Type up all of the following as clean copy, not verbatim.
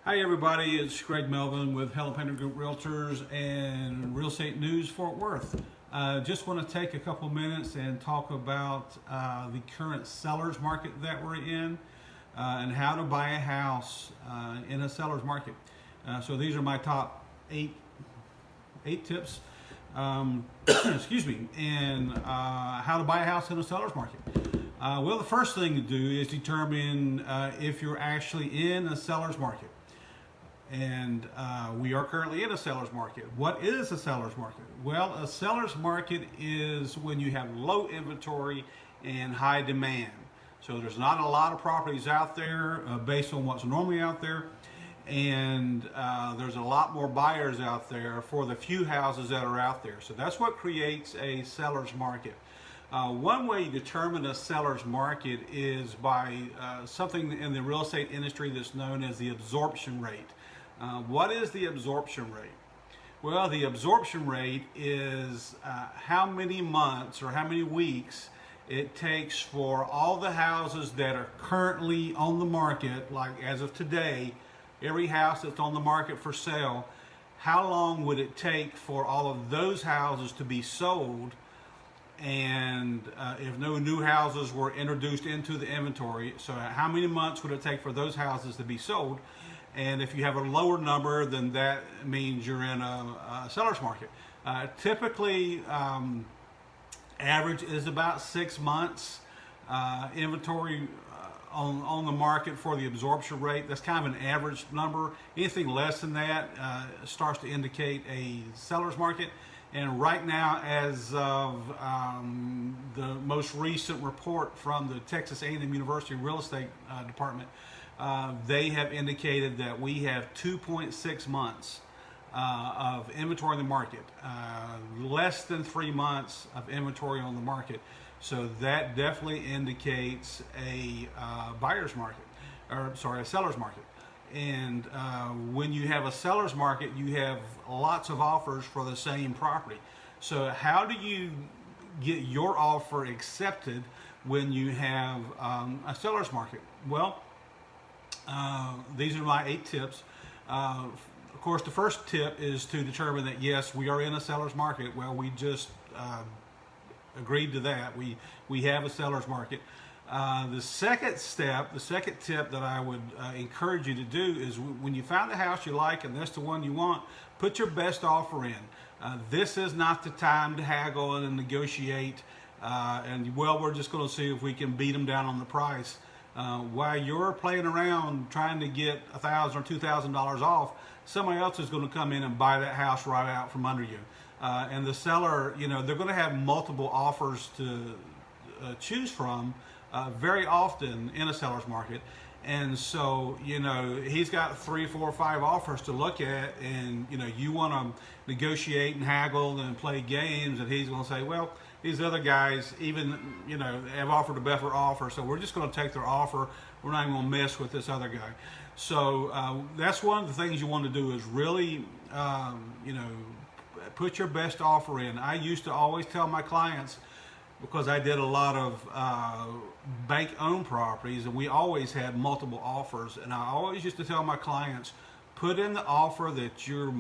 Hi everybody, it's Greg Melvin with Helen Painter Group Realtors and Real Estate News Fort Worth. Just want to take a couple minutes and talk about the current seller's market that we're in and how to buy a house in a seller's market. So these are my top eight tips, excuse me, and how to buy a house in a seller's market. Well, the first thing to do is determine if you're actually in a seller's market. And we are currently in a seller's market. What is a seller's market? Well, a seller's market is when you have low inventory and high demand. So there's not a lot of properties out there based on what's normally out there. And there's a lot more buyers out there for the few houses that are out there. So that's what creates a seller's market. One way you determine a seller's market is by something in the real estate industry that's known as the absorption rate. What is the absorption rate? Well, the absorption rate is how many months or how many weeks it takes for all the houses that are currently on the market, like as of today, every house that's on the market for sale, how long would it take for all of those houses to be sold? And if no new houses were introduced into the inventory, so how many months would it take for those houses to be sold? And if you have a lower number, then that means you're in a seller's market. Typically, average is about 6 months inventory on the market for the absorption rate. That's kind of an average number. Anything less than that starts to indicate a seller's market. And right now, as of the most recent report from the Texas A&M University Real Estate Department, they have indicated that we have 2.6 months of inventory in the market, less than 3 months of inventory on the market. So that definitely indicates a buyer's market, or sorry, a seller's market. And when you have a seller's market, you have lots of offers for the same property. So how do you get your offer accepted when you have a seller's market? Well, these are my 8 tips. Of course, the first tip is to determine that yes, we are in a seller's market. Well, we just agreed to that. We have a seller's market. The second tip that I would encourage you to do is when you find a house you like and that's the one you want, put your best offer in. This is not the time to haggle and negotiate and well, we're just going to see if we can beat them down on the price. While you're playing around trying to get $1,000 or $2,000 off, somebody else is going to come in and buy that house right out from under you. And the seller, they're going to have multiple offers to choose from very often in a seller's market. And so, he's got 3, 4, 5 offers to look at, and you want to negotiate and haggle and play games, and he's going to say, well, these other guys even have offered a better offer, so we're just going to take their offer. We're not even going to mess with this other guy. So that's one of the things you want to do is really put your best offer in. I used to always tell my clients, because I did a lot of bank-owned properties, and we always had multiple offers, and I always used to tell my clients, put in the offer that your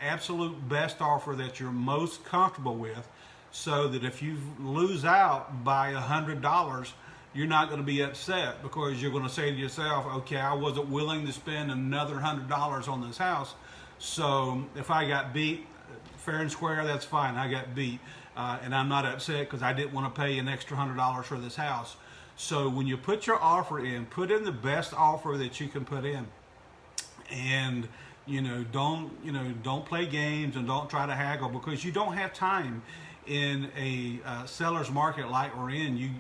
absolute best offer that you're most comfortable with, so that if you lose out by $100, you're not going to be upset, because you're going to say to yourself, okay, I wasn't willing to spend another $100 on this house, so if I got beat fair and square, that's fine. I got beat. And I'm not upset because I didn't want to pay an extra $100 for this house. So when you put your offer in, put in the best offer that you can put in, and don't play games and don't try to haggle, because you don't have time in a seller's market like we're in. You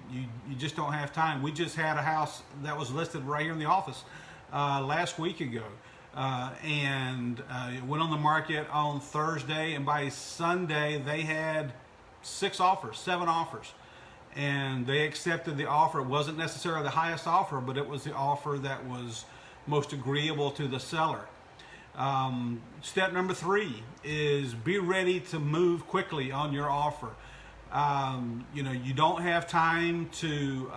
just don't have time. We just had a house that was listed right here in the office last week ago. And it went on the market on Thursday, and by Sunday they had 7 offers, and they accepted the offer. It wasn't necessarily the highest offer, but it was the offer that was most agreeable to the seller. Step number 3 is be ready to move quickly on your offer. You don't have time to,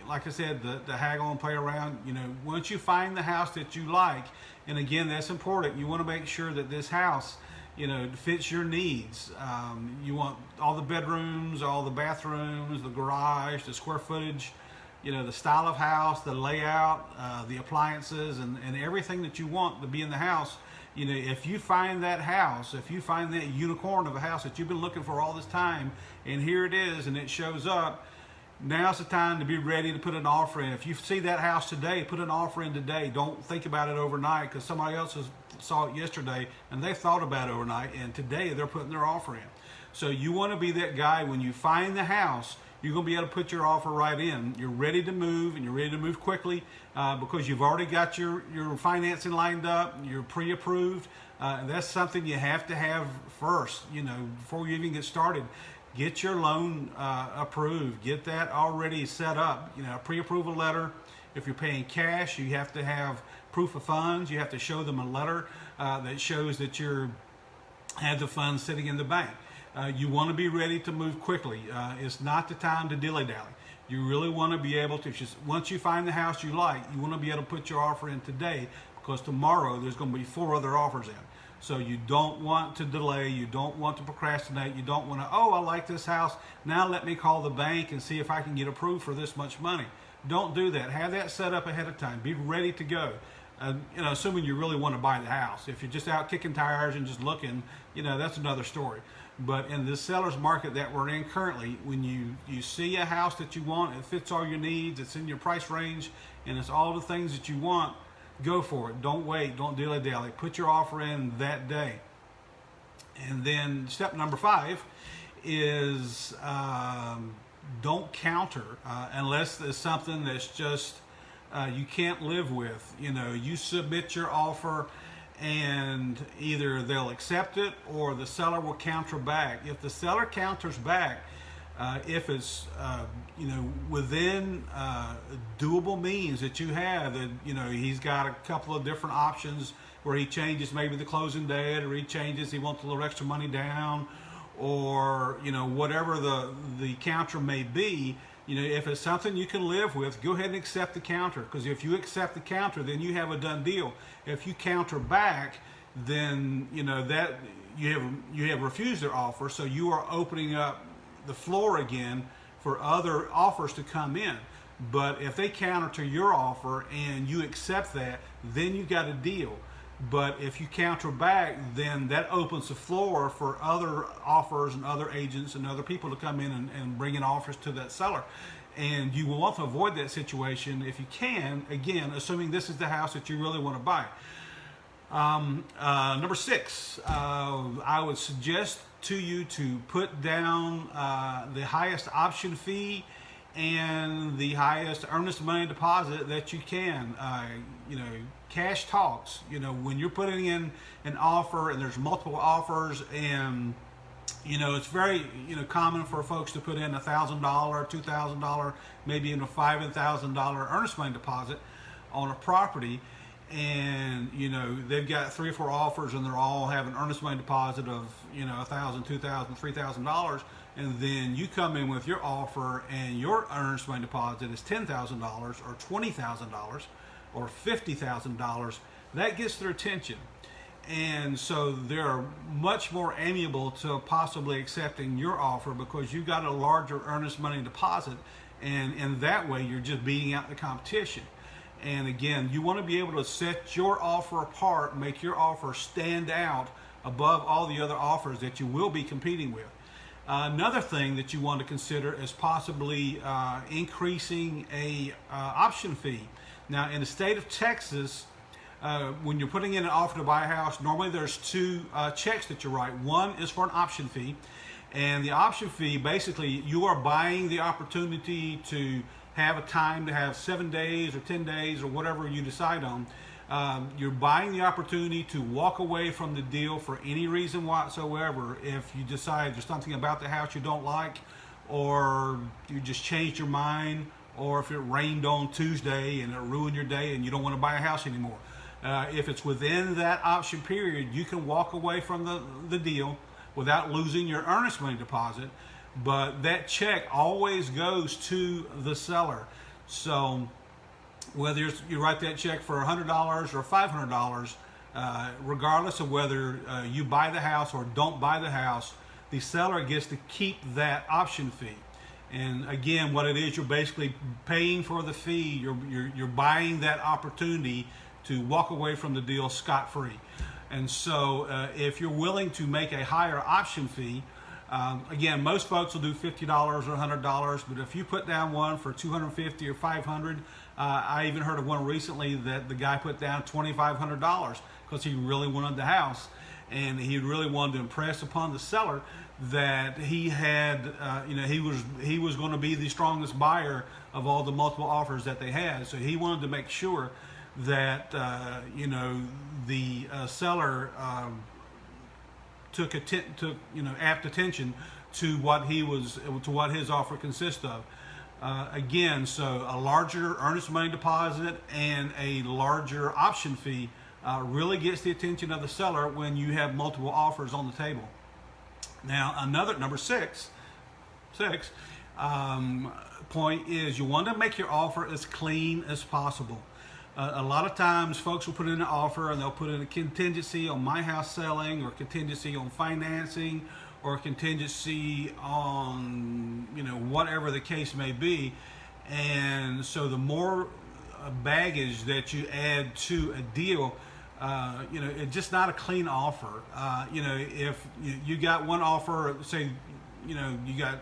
like I said, the haggle and play around. Once you find the house that you like, and again, that's important. You want to make sure that this house, fits your needs. You want all the bedrooms, all the bathrooms, the garage, the square footage, the style of house, the layout, the appliances, and everything that you want to be in the house. If you find that house, if you find that unicorn of a house that you've been looking for all this time, and here it is, and it shows up, now's the time to be ready to put an offer in. If you see that house today, put an offer in today. Don't think about it overnight, because somebody else saw it yesterday and they thought about it overnight, and today they're putting their offer in. So you want to be that guy. When you find the house, you're going to be able to put your offer right in. You're ready to move, and you're ready to move quickly because you've already got your financing lined up. You're pre-approved. That's something you have to have first, before you even get started. Get your loan approved. Get that already set up. A pre-approval letter. If you're paying cash, you have to have proof of funds. You have to show them a letter that shows that you have the funds sitting in the bank. You want to be ready to move quickly. It's not the time to dilly-dally. You really want to be able to, once you find the house you like, you want to be able to put your offer in today, because tomorrow there's going to be 4 other offers in. So you don't want to delay. You don't want to procrastinate. You don't want to, I like this house. Now let me call the bank and see if I can get approved for this much money. Don't do that. Have that set up ahead of time. Be ready to go. Assuming you really want to buy the house. If you're just out kicking tires and just looking, that's another story. But in the seller's market that we're in currently, when you see a house that you want, it fits all your needs, it's in your price range, and it's all the things that you want, go for it. Don't wait. Don't dilly-dally. Put your offer in that day. And then step number 5 is don't counter unless there's something that's just you can't live with. You submit your offer, and either they'll accept it or the seller will counter back. If the seller counters back, if it's within doable means that you have, that he's got a couple of different options where he changes maybe the closing date, or he wants a little extra money down, or whatever the counter may be. If it's something you can live with, go ahead and accept the counter, because if you accept the counter, then you have a done deal. If you counter back, then that you have refused their offer, so you are opening up the floor again for other offers to come in. But if they counter to your offer and you accept that, then you got a deal. But if you counter back, then that opens the floor for other offers and other agents and other people to come in and bring in offers to that seller. And you will want to avoid that situation if you can, again, assuming this is the house that you really want to buy. Number 6, I would suggest to you to put down the highest option fee and the highest earnest money deposit that you can. Cash talks. When you're putting in an offer and there's multiple offers, and it's very common for folks to put in $1,000, $2,000, maybe even a $5,000 earnest money deposit on a property, and they've got 3 or 4 offers and they're all having earnest money deposit of $1,000, $2,000, $3,000, and then you come in with your offer and your earnest money deposit is $10,000 or $20,000 or $50,000. That gets their attention, and so they're much more amiable to possibly accepting your offer because you got a larger earnest money deposit, and in that way you're just beating out the competition. And again, you want to be able to set your offer apart, make your offer stand out above all the other offers that you will be competing with. Another thing that you want to consider is possibly increasing a option fee. Now, in the state of Texas, when you're putting in an offer to buy a house, normally there's 2 checks that you write. One is for an option fee, and the option fee, basically you are buying the opportunity to have a time to have 7 days or 10 days or whatever you decide on. You're buying the opportunity to walk away from the deal for any reason whatsoever. If you decide there's something about the house you don't like, or you just changed your mind, or if it rained on Tuesday and it ruined your day and you don't want to buy a house anymore. If it's within that option period, you can walk away from the deal without losing your earnest money deposit, but that check always goes to the seller. So whether you write that check for $100 or $500, regardless of whether you buy the house or don't buy the house, the seller gets to keep that option fee. And again, what it is, you're basically paying for the fee. You're buying that opportunity to walk away from the deal scot-free. And so if you're willing to make a higher option fee, again, most folks will do $50 or $100, but if you put down one for $250 or $500, I even heard of one recently that the guy put down $2,500 because he really wanted the house, and he really wanted to impress upon the seller that he had, he was going to be the strongest buyer of all the multiple offers that they had. So he wanted to make sure that the seller took apt attention to what his offer consists of. Again, so a larger earnest money deposit and a larger option fee really gets the attention of the seller when you have multiple offers on the table. Now, number six point is you want to make your offer as clean as possible. A lot of times folks will put in an offer and they'll put in a contingency on my house selling, or contingency on financing, or contingency on whatever the case may be. And so the more baggage that you add to a deal, it's just not a clean offer. If you got one offer, say, you got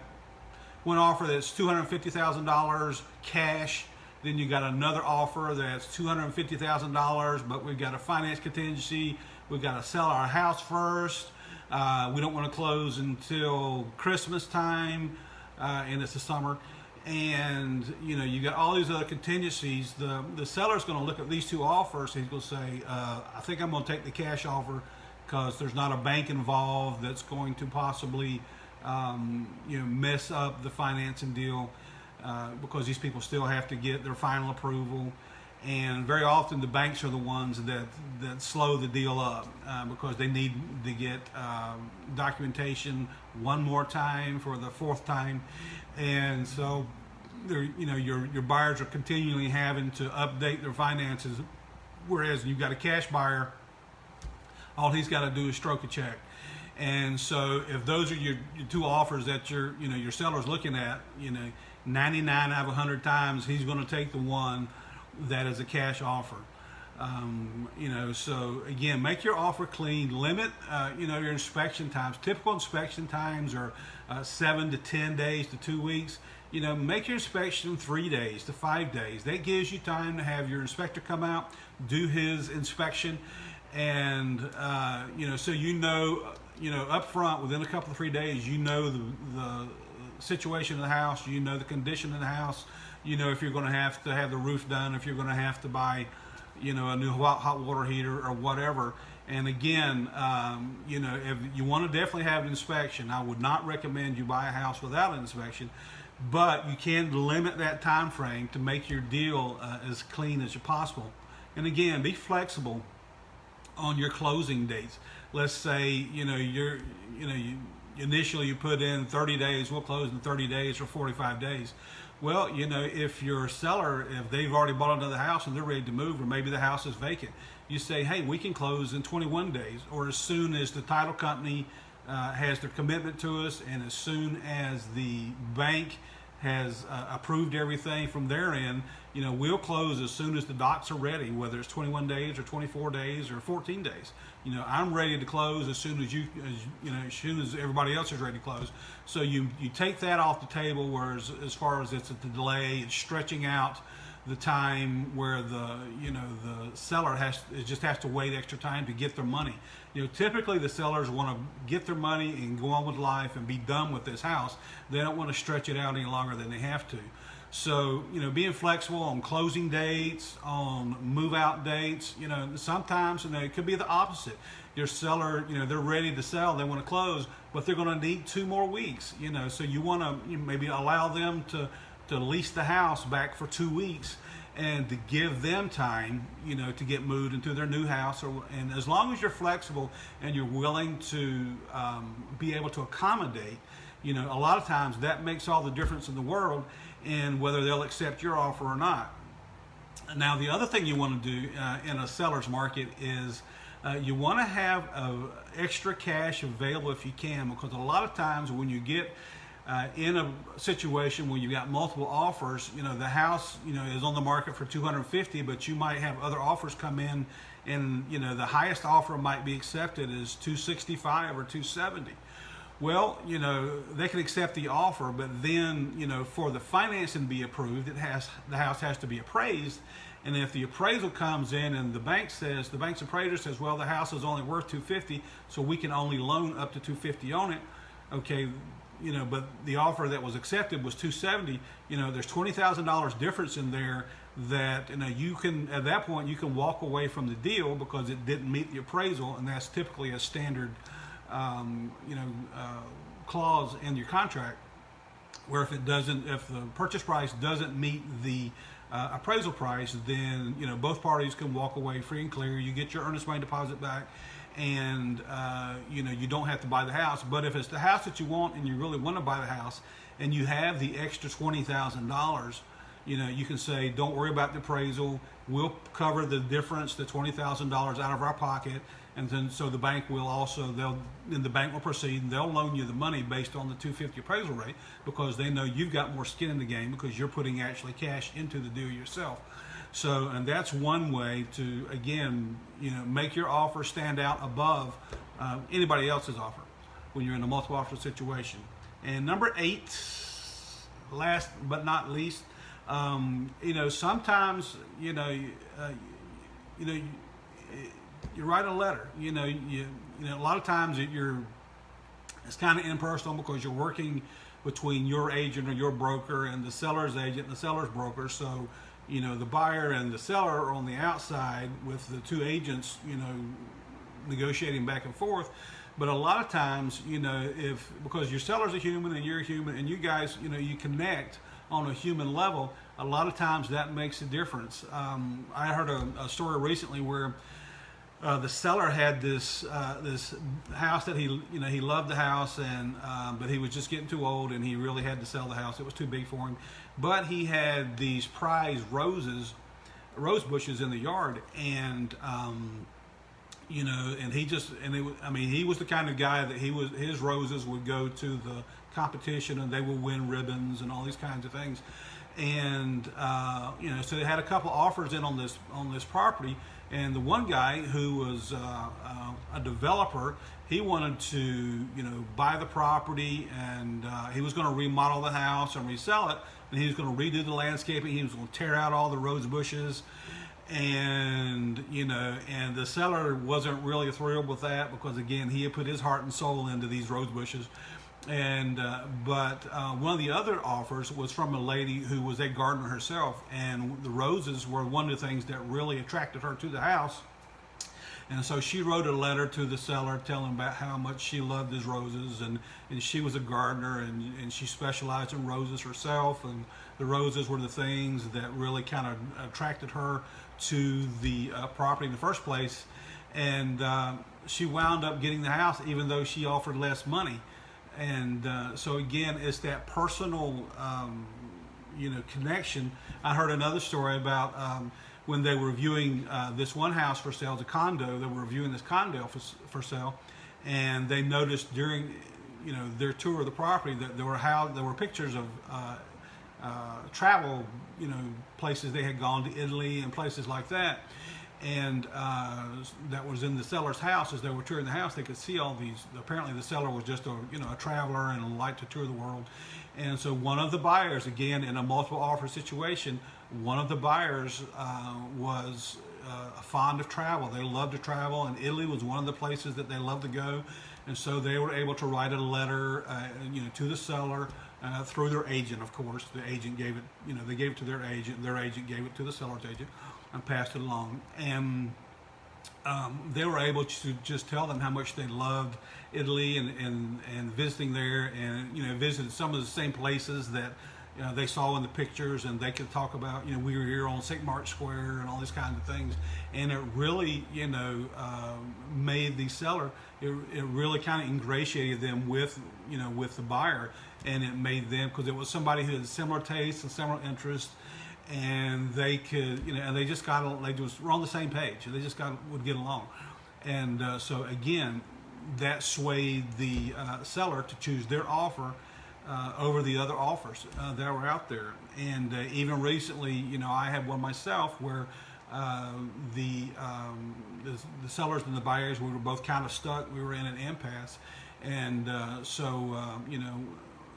one offer that's $250,000 cash, then you got another offer that's $250,000, but we've got a finance contingency. We've got to sell our house first. We don't want to close until Christmas time, and it's the summer. And you got all these other contingencies. The seller's going to look at these two offers. He's going to say, I think I'm going to take the cash offer because there's not a bank involved that's going to possibly mess up the financing deal, because these people still have to get their final approval. And very often the banks are the ones that slow the deal up because they need to get documentation one more time for the fourth time. And so your buyers are continually having to update their finances, whereas you've got a cash buyer, all he's got to do is stroke a check. And so if those are your two offers that your seller's looking at, 99 out of 100 times he's going to take the one that is a cash offer. So again, make your offer clean. Limit your inspection times. Typical inspection times are 7 to 10 days to 2 weeks. Make your inspection 3 days to 5 days. That gives you time to have your inspector come out, do his inspection, and so up front, within a couple of 3 days, the situation of the house, the condition of the house, if you're going to have the roof done, if you're going to have to buy, a new hot water heater or whatever. And again, if you want to definitely have an inspection, I would not recommend you buy a house without an inspection, but you can limit that time frame to make your deal as clean as possible. And again, be flexible on your closing dates. Let's say, initially you put in 30 days, we'll close in 30 days or 45 days. Well, if your seller, if they've already bought another house and they're ready to move, or maybe the house is vacant, you say, hey, we can close in 21 days, or as soon as the title company has their commitment to us, and as soon as the bank has approved everything from their end, we'll close as soon as the docs are ready, whether it's 21 days or 24 days or 14 days. I'm ready to close as soon as as soon as everybody else is ready to close. So you take that off the table, whereas as far as it's a delay, it's stretching out the time where the seller has to wait extra time to get their money. Typically the sellers want to get their money and go on with life and be done with this house. They don't want to stretch it out any longer than they have to. So, being flexible on closing dates, on move out dates, sometimes, it could be the opposite. Your seller, they're ready to sell, they want to close, but they're going to need 2 more weeks, so you want to maybe allow them to lease the house back for 2 weeks and to give them time, to get moved into their new house. And as long as you're flexible and you're willing to be able to accommodate, You know, a lot of times that makes all the difference in the world in whether they'll accept your offer or not. Now, the other thing you want to do in a seller's market is you want to have extra cash available if you can, because a lot of times when you get in a situation where you've got multiple offers, you know, the house, you know, is on the market for 250, but you might have other offers come in, and you know, the highest offer might be accepted is 265 or 270. Well, you know, they can accept the offer, but then, you know, for the financing to be approved, the house has to be appraised. And if the appraisal comes in and the bank's appraiser says, well, the house is only worth 250, so we can only loan up to 250 on it. Okay, you know, but the offer that was accepted was 270. You know, there's $20,000 difference in there that, you know, you can, at that point, you can walk away from the deal because it didn't meet the appraisal, and that's typically a standard clause in your contract, where if the purchase price doesn't meet the appraisal price, then, you know, both parties can walk away free and clear. You get your earnest money deposit back, and you know, you don't have to buy the house. But if it's the house that you want and you really want to buy the house, and you have the extra $20,000, you know, you can say, don't worry about the appraisal. We'll cover the difference, the $20,000 out of our pocket. And then, so the bank will also, the bank will proceed, and they'll loan you the money based on the 250 appraisal rate, because they know you've got more skin in the game because you're putting actually cash into the deal yourself. So, and that's one way to, again, you know, make your offer stand out above anybody else's offer when you're in a multiple offer situation. And number 8, last but not least, you know, sometimes, you write a letter. You know, a lot of times it's kind of impersonal because you're working between your agent or your broker and the seller's agent and the seller's broker. So, you know, the buyer and the seller are on the outside with the two agents, you know, negotiating back and forth. But a lot of times, you know, because your seller's a human and you're a human, and you guys, you know, you connect on a human level, a lot of times that makes a difference. I heard a story recently where the seller had this house that he loved the house, and but he was just getting too old, and he really had to sell the house. It was too big for him. But he had these prized rose bushes in the yard, and you know, and he was the kind of guy that his roses would go to the competition, and they would win ribbons and all these kinds of things. And you know, so they had a couple offers in on this property. And the one guy who was a developer, he wanted to, you know, buy the property, and he was going to remodel the house and resell it, and he was going to redo the landscaping. He was going to tear out all the rose bushes, and you know, and the seller wasn't really thrilled with that because, again, he had put his heart and soul into these rose bushes. And but one of the other offers was from a lady who was a gardener herself, and the roses were one of the things that really attracted her to the house. And so she wrote a letter to the seller telling about how much she loved his roses, and she was a gardener, and she specialized in roses herself, and the roses were the things that really kind of attracted her to the property in the first place. And she wound up getting the house even though she offered less money. And so again, it's that personal, you know, connection. I heard another story about when they were viewing this one house for sale, it's a condo. They were reviewing this condo for sale, and they noticed during, you know, their tour of the property that there were pictures of travel, you know, places they had gone to, Italy and places like that. And that was in the seller's house. As they were touring the house, they could see all these. Apparently, the seller was just a traveler and liked to tour the world. And so, one of the buyers, again in a multiple offer situation, one of the buyers was fond of travel. They loved to travel, and Italy was one of the places that they loved to go. And so, they were able to write a letter, to the seller through their agent. Of course, the agent gave it. You know, they gave it to their agent. Their agent gave it to the seller's agent and passed it along. And they were able to just tell them how much they loved Italy and visiting there, and, you know, visited some of the same places that, they saw in the pictures, and they could talk about, we were here on St. Mark's Square and all these kinds of things. And it really, made the seller, it really kind of ingratiated them with, with the buyer. And it made them, because it was somebody who had similar tastes and similar interests, and they could, and they just were on the same page. They just would get along. And so again, that swayed the seller to choose their offer over the other offers that were out there. And even recently, I had one myself where the sellers and the buyers, we were both kind of stuck. We were in an impasse. And so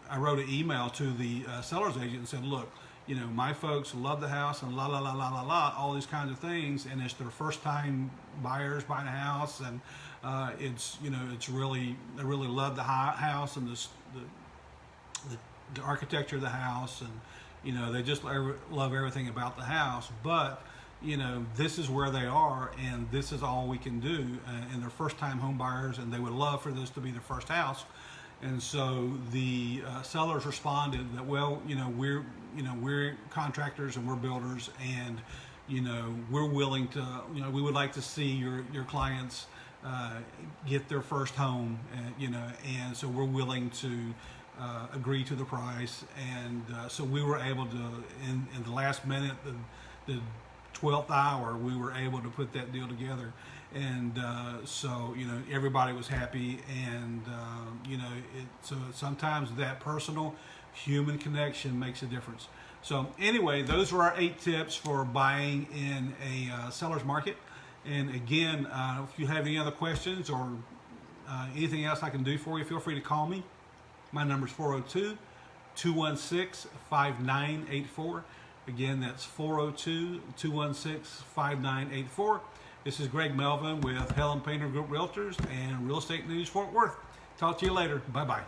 I wrote an email to the seller's agent and said, look, my folks love the house and la la la la la la, all these kinds of things, and it's their first time buyers buying a house, and it's it's really, they really love the house and the architecture of the house, and they just love everything about the house. But this is where they are, and this is all we can do, and they're first time home buyers, and they would love for this to be their first house. And so the sellers responded that, well, we're contractors and we're builders, and we're willing to, we would like to see your clients get their first home, and so we're willing to agree to the price. And so we were able to, in the last minute, the 12th hour, we were able to put that deal together. And so everybody was happy, and so sometimes that personal human connection makes a difference. So anyway, those were our 8 tips for buying in a seller's market. And again, if you have any other questions or anything else I can do for you, feel free to call me. My number is 402-216-5984. Again, that's 402-216-5984. This is Greg Melvin with Helen Painter Group Realtors and Real Estate News Fort Worth. Talk to you later. Bye-bye.